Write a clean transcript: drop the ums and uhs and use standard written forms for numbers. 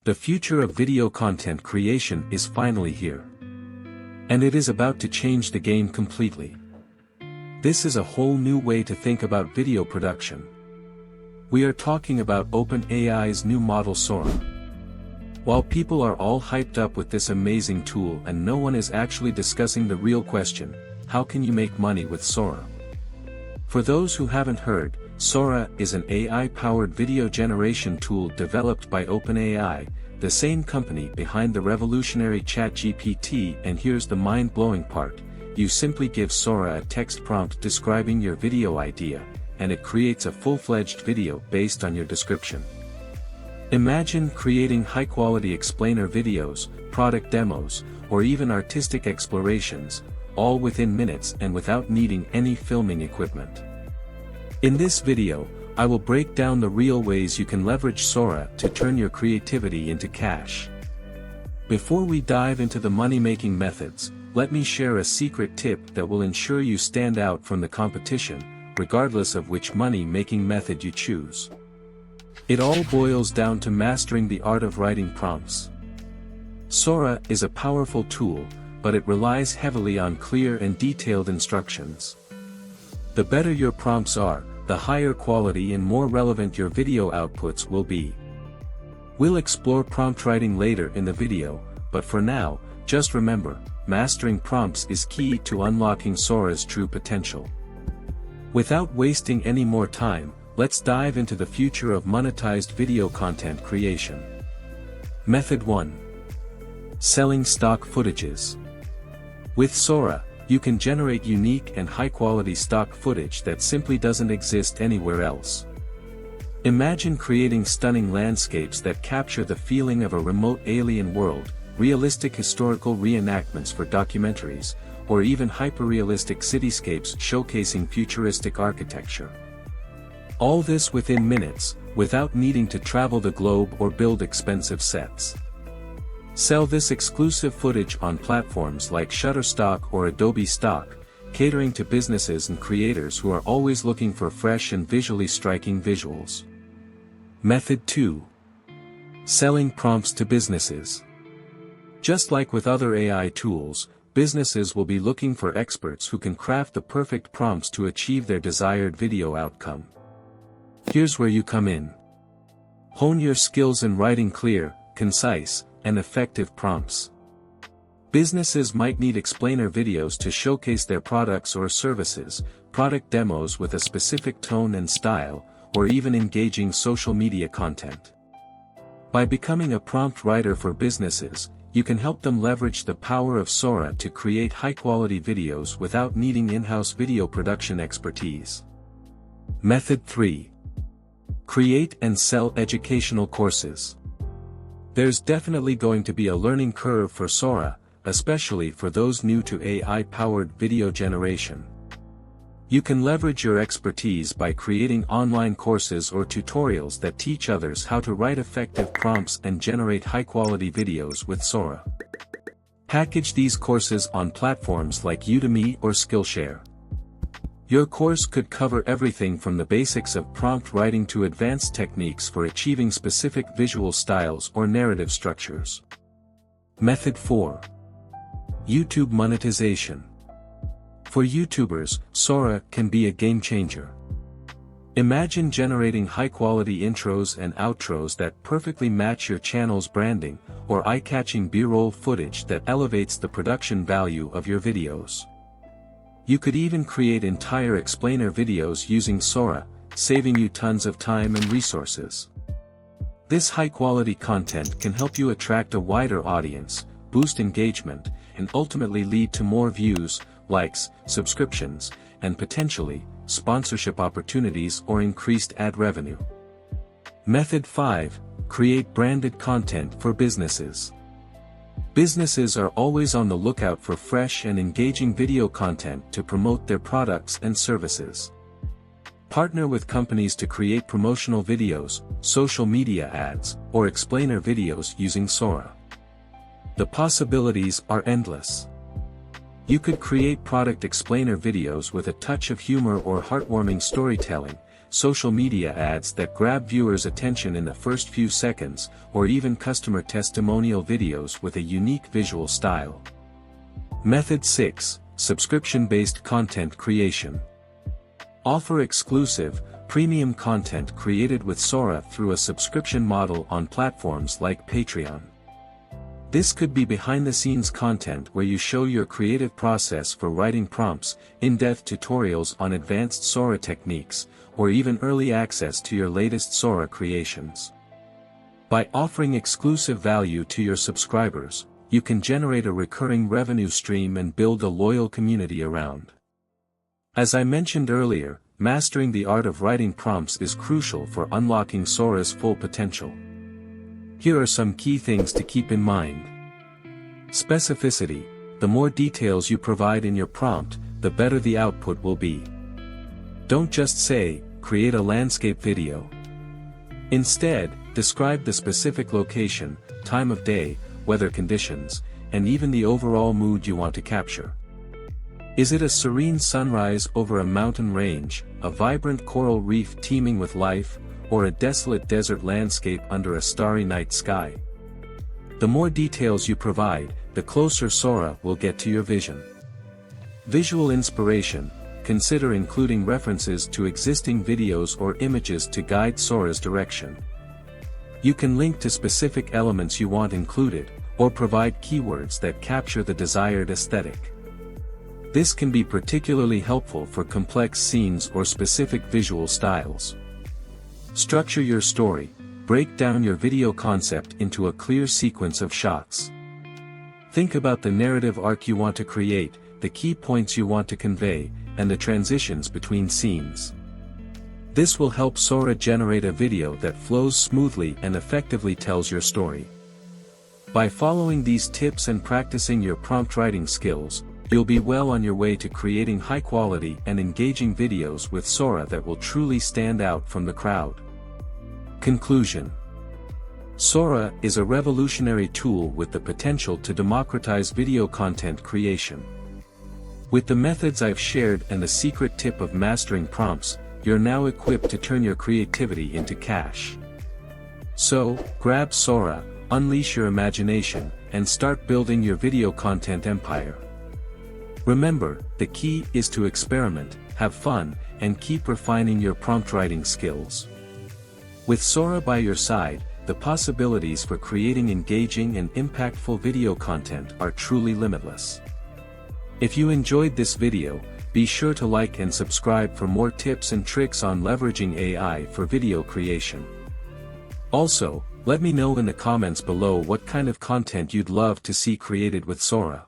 The future of video content creation is finally here. And it is about to change the game completely. This is a whole new way to think about video production. We are talking about OpenAI's new model Sora. While people are all hyped up with this amazing tool and no one is actually discussing the real question, how can you make money with Sora? For those who haven't heard, Sora is an AI-powered video generation tool developed by OpenAI, the same company behind the revolutionary ChatGPT, and here's the mind-blowing part. You simply give Sora a text prompt describing your video idea, and it creates a full-fledged video based on your description. Imagine creating high-quality explainer videos, product demos, or even artistic explorations, all within minutes and without needing any filming equipment. In this video, I will break down the real ways you can leverage Sora to turn your creativity into cash. Before we dive into the money-making methods, let me share a secret tip that will ensure you stand out from the competition, regardless of which money-making method you choose. It all boils down to mastering the art of writing prompts. Sora is a powerful tool, but it relies heavily on clear and detailed instructions. The better your prompts are, the higher quality and more relevant your video outputs will be. We'll explore prompt writing later in the video, but for now, just remember, mastering prompts is key to unlocking Sora's true potential. Without wasting any more time, let's dive into the future of monetized video content creation. Method 1. Selling stock footages. With Sora, you can generate unique and high-quality stock footage that simply doesn't exist anywhere else. Imagine creating stunning landscapes that capture the feeling of a remote alien world, realistic historical reenactments for documentaries, or even hyper-realistic cityscapes showcasing futuristic architecture. All this within minutes, without needing to travel the globe or build expensive sets. Sell this exclusive footage on platforms like Shutterstock or Adobe Stock, catering to businesses and creators who are always looking for fresh and visually striking visuals. Method 2. Selling prompts to businesses. Just like with other AI tools, businesses will be looking for experts who can craft the perfect prompts to achieve their desired video outcome. Here's where you come in. Hone your skills in writing clear, concise, and effective prompts. Businesses might need explainer videos to showcase their products or services, product demos with a specific tone and style, or even engaging social media content. By becoming a prompt writer for businesses, you can help them leverage the power of Sora to create high-quality videos without needing in-house video production expertise. Method 3. Create and sell educational courses. There's definitely going to be a learning curve for Sora, especially for those new to AI-powered video generation. You can leverage your expertise by creating online courses or tutorials that teach others how to write effective prompts and generate high-quality videos with Sora. Package these courses on platforms like Udemy or Skillshare. Your course could cover everything from the basics of prompt writing to advanced techniques for achieving specific visual styles or narrative structures. Method 4. YouTube monetization. For YouTubers, Sora can be a game changer. Imagine generating high-quality intros and outros that perfectly match your channel's branding, or eye-catching B-roll footage that elevates the production value of your videos. You could even create entire explainer videos using Sora, saving you tons of time and resources. This high-quality content can help you attract a wider audience, boost engagement, and ultimately lead to more views, likes, subscriptions, and potentially, sponsorship opportunities or increased ad revenue. Method 5. Create branded content for businesses. Businesses are always on the lookout for fresh and engaging video content to promote their products and services. Partner with companies to create promotional videos, social media ads, or explainer videos using Sora. The possibilities are endless. You could create product explainer videos with a touch of humor or heartwarming storytelling, social media ads that grab viewers' attention in the first few seconds, or even customer testimonial videos with a unique visual style. Method 6. Subscription-based content creation. Offer exclusive, premium content created with Sora through a subscription model on platforms like Patreon. This could be behind-the-scenes content where you show your creative process for writing prompts, in-depth tutorials on advanced Sora techniques, or even early access to your latest Sora creations. By offering exclusive value to your subscribers, you can generate a recurring revenue stream and build a loyal community around. As I mentioned earlier, mastering the art of writing prompts is crucial for unlocking Sora's full potential. Here are some key things to keep in mind. Specificity. The more details you provide in your prompt, the better the output will be. Don't just say, "Create a landscape video." Instead, describe the specific location, time of day, weather conditions, and even the overall mood you want to capture. Is it a serene sunrise over a mountain range, a vibrant coral reef teeming with life, or a desolate desert landscape under a starry night sky? The more details you provide, the closer Sora will get to your vision. Visual inspiration. Consider including references to existing videos or images to guide Sora's direction. You can link to specific elements you want included, or provide keywords that capture the desired aesthetic. This can be particularly helpful for complex scenes or specific visual styles. Structure your story. Break down your video concept into a clear sequence of shots. Think about the narrative arc you want to create, the key points you want to convey, and the transitions between scenes. This will help Sora generate a video that flows smoothly and effectively tells your story. By following these tips and practicing your prompt writing skills, you'll be well on your way to creating high-quality and engaging videos with Sora that will truly stand out from the crowd. Conclusion. Sora is a revolutionary tool with the potential to democratize video content creation. With the methods I've shared and the secret tip of mastering prompts, you're now equipped to turn your creativity into cash. So, grab Sora, unleash your imagination, and start building your video content empire. Remember, the key is to experiment, have fun, and keep refining your prompt writing skills. With Sora by your side, the possibilities for creating engaging and impactful video content are truly limitless. If you enjoyed this video, be sure to like and subscribe for more tips and tricks on leveraging AI for video creation. Also, let me know in the comments below what kind of content you'd love to see created with Sora.